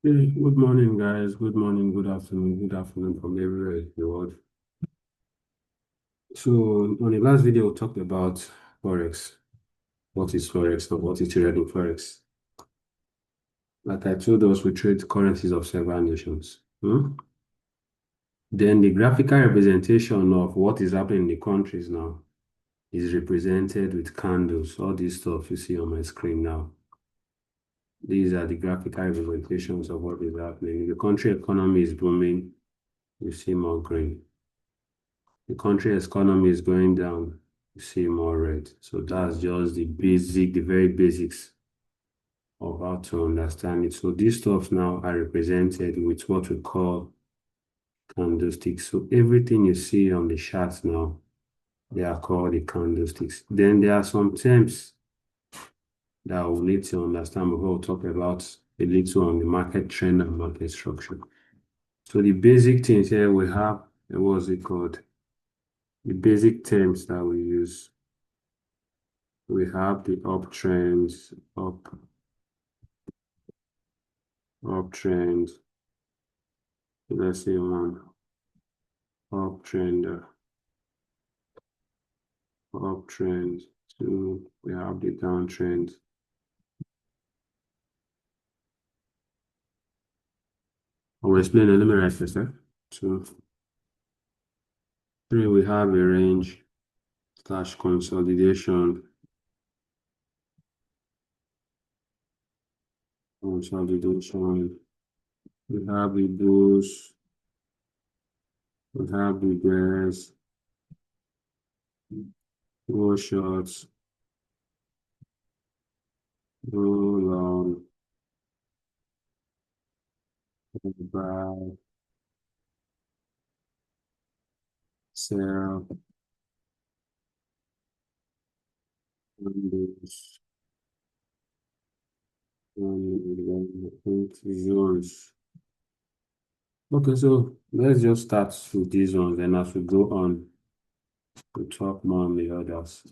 Hey, good morning, guys. Good morning, good afternoon from everywhere in the world. So, on the last video, we talked about Forex. What is Forex and what is trading Forex? Like I told us, we trade currencies of several nations. Then the graphical representation of what is happening in the countries now is represented with candles. All this stuff you see on my screen now. These are the graphical representations of what is happening. If the country economy is booming, you see more green. The country economy is going down, you see more red. So that's just the very basics of how to understand it. So these stuff now are represented with what we call candlesticks. So everything you see on the chart now, they are called the candlesticks. Then there are some terms that we need to understand before we talk about a little on the market trend and market structure. So the basic things here we have, what's it called? The basic terms that we use. We have the uptrends, uptrend. Let's say one uptrend, uptrend. Two, we have the downtrend. I'll explain it. Let me write this there. Two, three, we have a range slash consolidation. Consolidation. We have the bulls. We have the bears. Bull shorts. Bull long. Buy. Sell. Windows. Zones. Okay, so let's just start with these ones, and as we go on, we'll talk more on the others.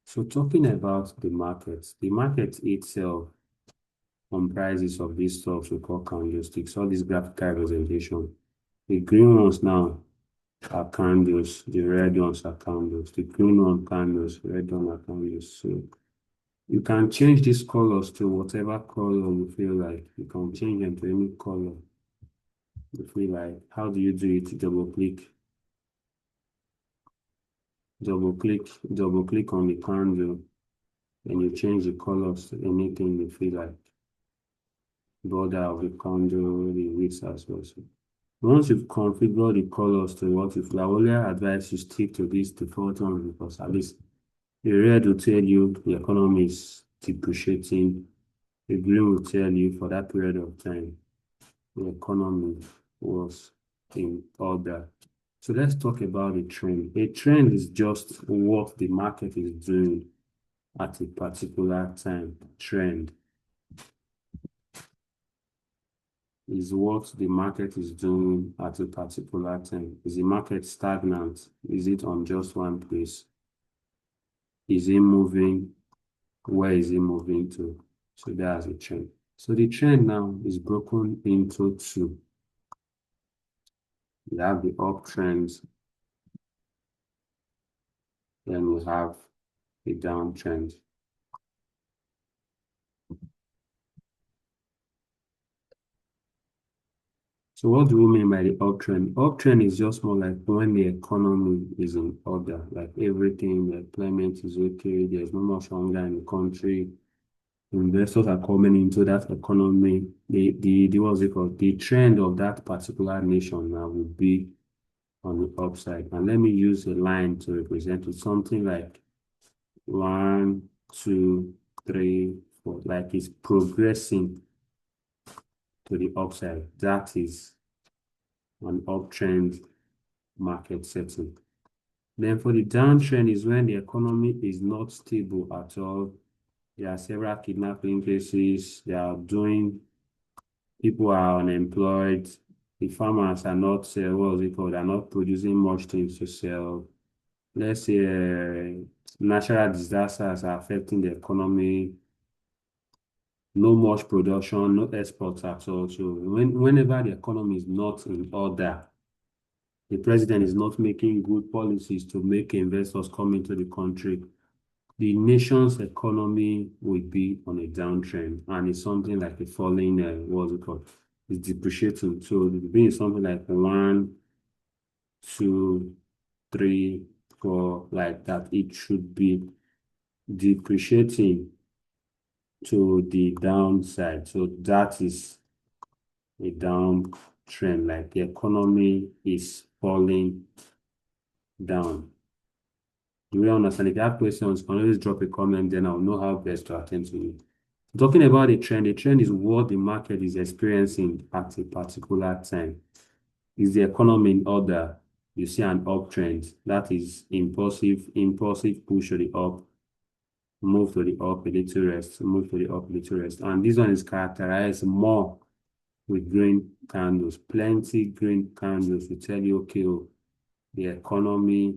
So talking about the market itself comprises of these stuff we call candlesticks, all these graphical representation. The green ones now are candles, the red ones are candles, the green one candles, red one are candles. So you can change these colors to whatever color you feel like. You can change them to any color you feel like. How do you do it? Double click on the candle, and you change the colors to anything you feel like. Border of the candle, the width as well. So once you've configured the colors to what you feel, I only advise you stick to this default one because at least the red will tell you the economy is depreciating. The green will tell you for that period of time the economy was in order. So let's talk about a trend. A trend is just what the market is doing at a particular time. Trend is what the market is doing at a particular time. Is the market stagnant? Is it on just one place? Is it moving? Where is it moving to? So that's a trend. So the trend now is broken into two. We have the uptrends, then we have the downtrend. So what do we mean by the uptrend? Uptrend is just more like when the economy is in order, like everything, the employment is okay, there's no much hunger in the country, investors are coming into that economy. The what's it called? The trend of that particular nation now will be on the upside. And let me use a line to represent it, something like 1, 2, 3, 4, like it's progressing to the upside. That is an uptrend market setting. Then for the downtrend is when the economy is not stable at all. There are several kidnapping cases. People are unemployed. The farmers are not, what is it called? They're not producing much things to sell. Let's say natural disasters are affecting the economy. no much production, no exports at all. So whenever the economy is not in order, the president is not making good policies to make investors come into the country, the nation's economy will be on a downtrend, and it's something like a falling, what's it called? It's depreciating. So it will be something like 1, 2, 3, 4, like that. It should be depreciating to the downside. So that is a downtrend, like the economy is falling down. Do you understand? If you have questions, you can always drop a comment, then I'll know how best to attend to you. Talking about the trend is what the market is experiencing at a particular time. Is the economy in order? You see an uptrend. That is impulsive push to the up, move to the up a little rest, move to the up a little rest. And this one is characterized more with green candles, plenty green candles to tell you, okay, oh, the economy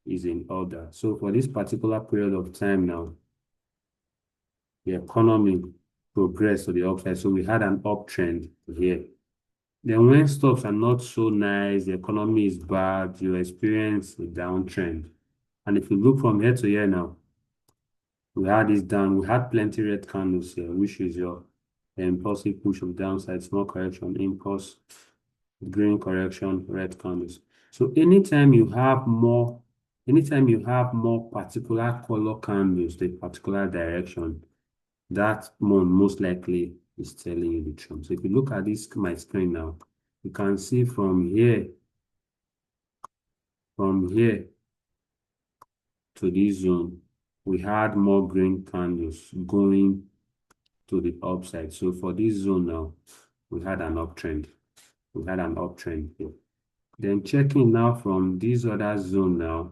is in order. So for this particular period of time now, the economy progressed to the upside. So we had an uptrend here. Then when stocks are not so nice, the economy is bad, you experience a downtrend. And if you look from here to here now, we had this down, we had plenty red candles here, which is your impulsive push of downside, small correction, impulse, green correction, red candles. So anytime you have more particular color candles, the particular direction, that one most likely is telling you the truth. So if you look at this my screen now, you can see from here to this zone, we had more green candles going to the upside. So for this zone now, we had an uptrend. We had an uptrend here. Then checking now from this other zone now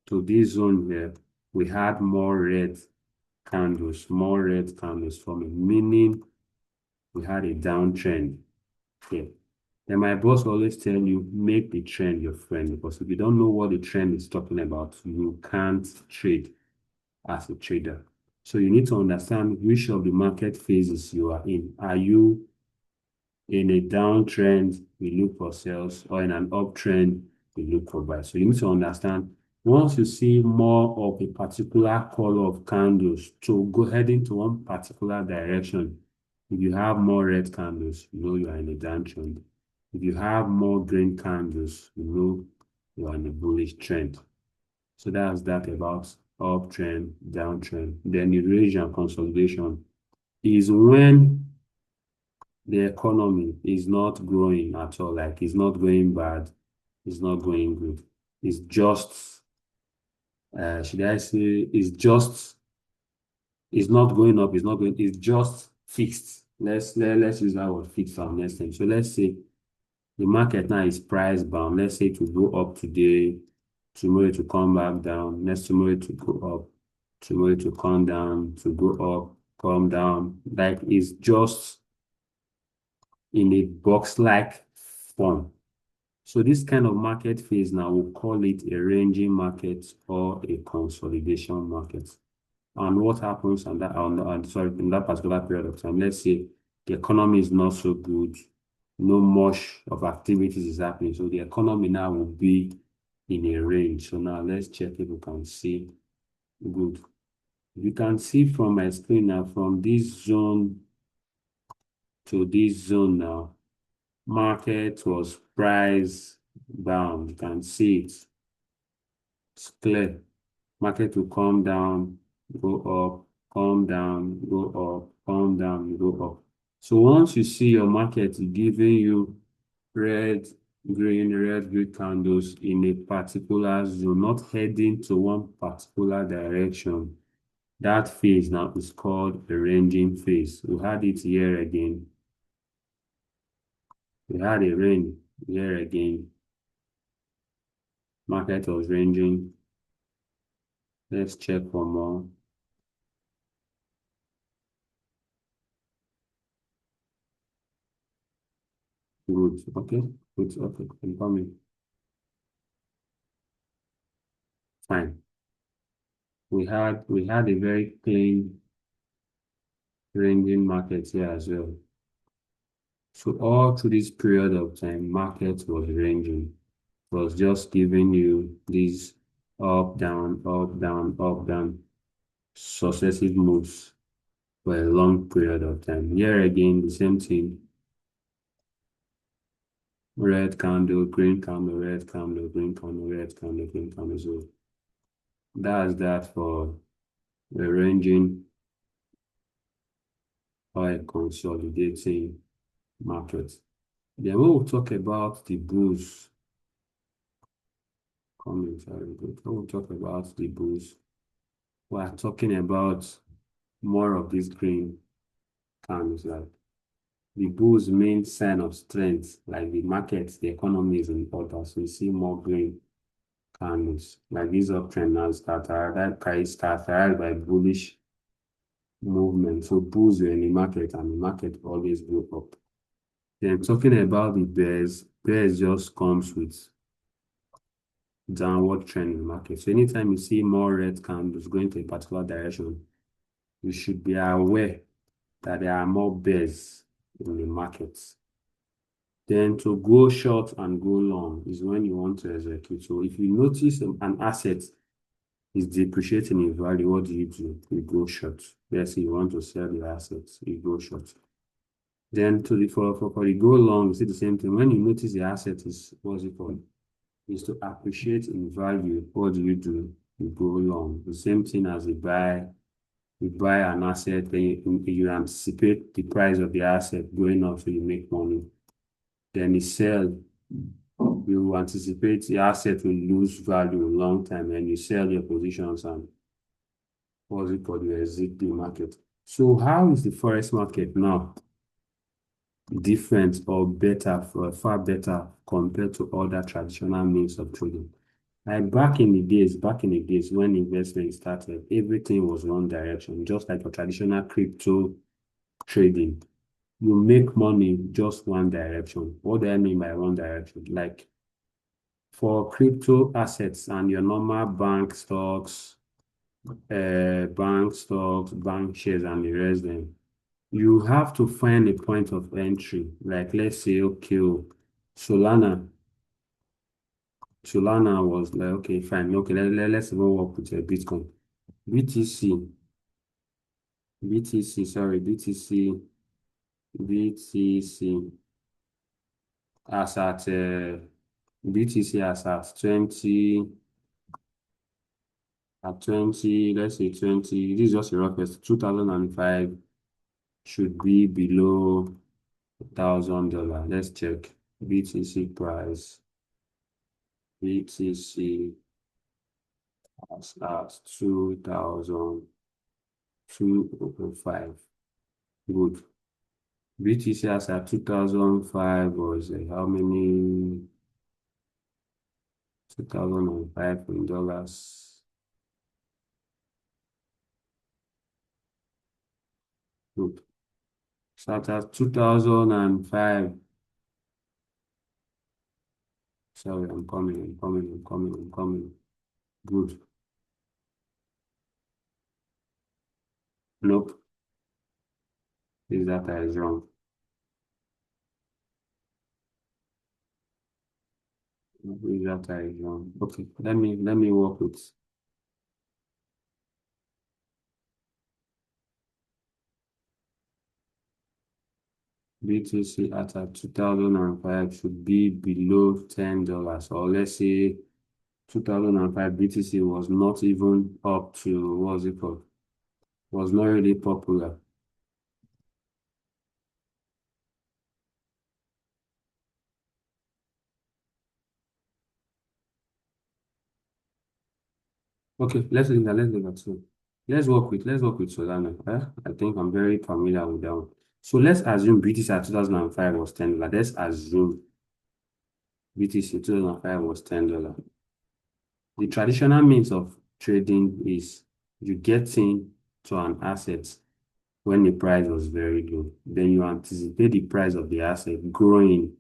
to this zone here, we had more red candles forming, meaning we had a downtrend here. Then my boss always tell you, make the trend your friend, because if you don't know what the trend is talking about, you can't trade as a trader. So you need to understand which of the market phases you are in. Are you in a downtrend, we look for sales, or in an uptrend, we look for buy. So you need to understand, once you see more of a particular color of candles to go heading to one particular direction, if you have more red candles, you know you are in a downtrend. If you have more green candles, you know you are in a bullish trend. So that's that about uptrend, downtrend. Then erosion consolidation is when the economy is not growing at all, like it's not going bad, it's not going good. It's just, should I say, it's not going up, it's not going, it's just fixed. Let's use that word fixed for next time. So let's say the market now is price bound. Let's say to go up today, tomorrow to come back down, next tomorrow to go up, tomorrow to come down, to go up, come down. Like it's just in a box-like form. So this kind of market phase now, we'll call it a ranging market or a consolidation market. And what happens in that particular period of time? Let's say the economy is not so good, no much of activities is happening. So the economy now will be in a range. So now let's check if we can see good. You can see from my screen now, from this zone to this zone now, market was price bound. You can see it. It's clear. Market will come down, go up, come down, go up, come down, go up. So once you see your market giving you red, green candles in a particular zone, not heading to one particular direction, that phase now is called a ranging phase. We had it here again. We had a range here again. Market was ranging. Let's check for more. Good. Okay. Good. Okay. Confirming. Fine. We had a very clean ranging market here as well. So all through this period of time, market was ranging. It was just giving you these up, down, up, down, up, down, successive moves for a long period of time. Here again, the same thing. Red candle, green candle, red candle, green candle, red candle, green candle. So that's that for the ranging or a consolidating market. Then we will talk about the bulls. Comments are good. We will talk about the bulls. We are talking about more of these green candles, like the bull's main sign of strength, like the market, the economy is in order. So you see more green candles, like this uptrend now is characterized by bullish movement. So bulls were in the market and the market always go up. Then talking about the bears just comes with downward trend in the market. So anytime you see more red candles going to a particular direction, you should be aware that there are more bears in the markets. Then to go short and go long is when you want to execute. So if you notice an asset is depreciating in value, what do? You go short. Let's say you want to sell the assets, you go short. Then to the for the go long, you see the same thing. When you notice the asset is what's it called? Is to appreciate in value, what do? You go long. The same thing as you buy an asset, then you anticipate the price of the asset going up, so you make money. Then you sell, you anticipate the asset will lose value a long time, and you sell your positions and what's it called? You exit the market. So how is the forex market now different or better, far better compared to other traditional means of trading? Like back in the days when investment started, everything was one direction, just like a traditional crypto trading. You make money just one direction. What do I mean by one direction? Like for crypto assets and your normal bank shares, and the rest, then you have to find a point of entry. Like let's say, okay, oh, Solana. Solana was like, okay, fine, okay, let's even work with a Bitcoin. BTC, BTC as at BTC as at 20, let's say 20, this is just a rough estimate, 2005 should be below $1,000. Let's check BTC price. BTC as at 2005. Good. BTC as at 2005 was how many? 2005 in dollars. Good. So at 2005. Sorry, I'm coming. Good. Nope. This data is wrong. This data is wrong. Okay, let me work with BTC at 2005 should be below $10, or let's say 2005 BTC was not even up to what's it called? Was not really popular. Okay, let's leave that. So let's work with Solana. I think I'm very familiar with that one. So let's assume BTC at 2005 was $10. Let's assume BTC 2005 was $10. The traditional means of trading is you get in to an asset when the price was very low. Then you anticipate the price of the asset growing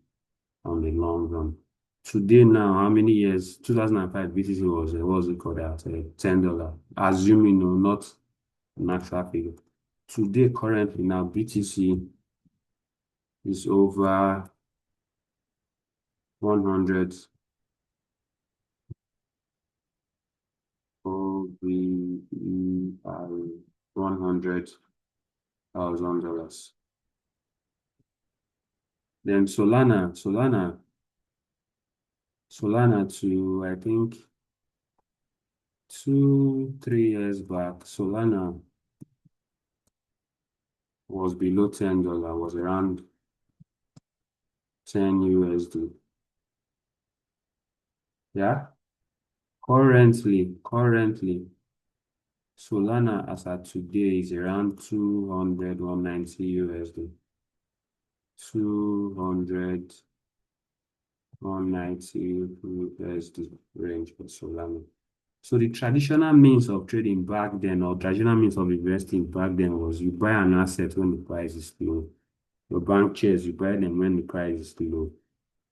on the long run. Today now, how many years? 2005 BTC was, what was it called at $10. Assuming, no, not an actual figure. today, currently now, BTC is over 100. $100,000. Then Solana to, I think, 2, 3 years back, Solana was below $10, was around 10 USD. Yeah. Currently, Solana as at today is around 200, 190 USD. 200, 190 USD range for Solana. So the traditional means of trading back then, or traditional means of investing back then, was you buy an asset when the price is low. Your bank shares, you buy them when the price is low.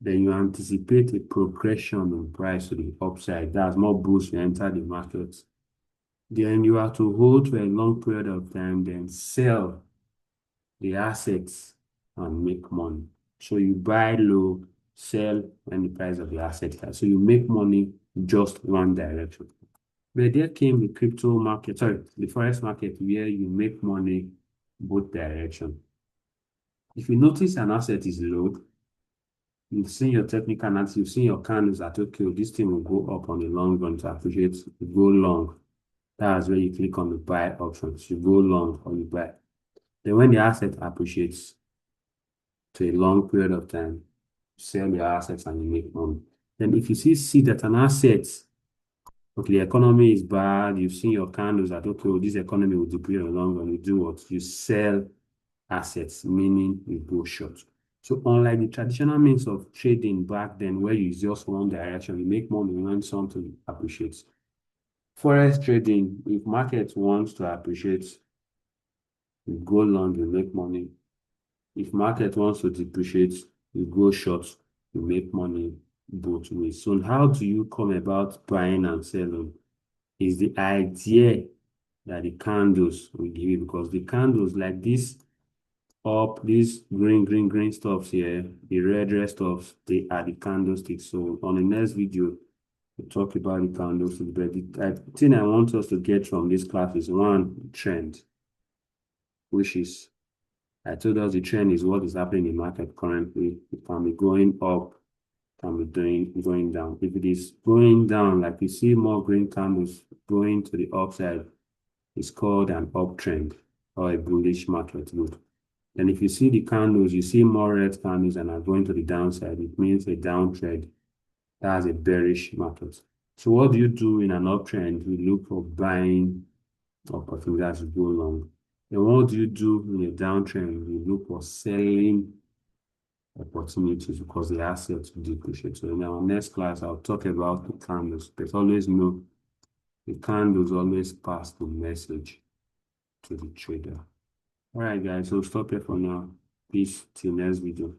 Then you anticipate a progression in price to the upside. That's more bulls you enter the market. Then you have to hold for a long period of time, then sell the assets and make money. So you buy low, sell when the price of the asset is high. So you make money just one direction. But there came the crypto market, sorry, the forex market, where you make money both direction. If you notice an asset is low, you've seen your technical analysis, you've seen your candles that, okay, this thing will go up on the long run to appreciate, you go long. That's where you click on the buy options. You go long or you buy. Then when the asset appreciates to a long period of time, sell your assets and you make money. Then if you see that an asset, okay, the economy is bad, you've seen your candles that, okay, well, this economy will deplete in the long run, you do what? You sell assets, meaning you go short. So unlike the traditional means of trading back then, where you just one direction, you make money when something appreciates. Forex trading, if market wants to appreciate, you go long, you make money. If market wants to depreciate, you go short, you make money both ways. So how do you come about buying and selling? Is the idea that the candles will give you, because the candles like this up, these green stuffs here, the red stuffs, they are the candlesticks. So on the next video, we'll talk about the candlesticks. But the thing I want us to get from this class is one trend, which is, I told us the trend is what is happening in the market currently. It can be going up, can be going down. If it is going down, like you see more green candles going to the upside, it's called an uptrend or a bullish market move. And if you see the candles, you see more red candles and are going to the downside, it means a downtrend. That's a bearish market. So what do you do in an uptrend? You look for buying opportunities as you go along. And what do you do in a downtrend? You look for selling opportunities because the assets will depreciate. So in our next class, I'll talk about the candles. But always know the candles always pass the message to the trader. All right, guys, so stop here for now. Peace till next video.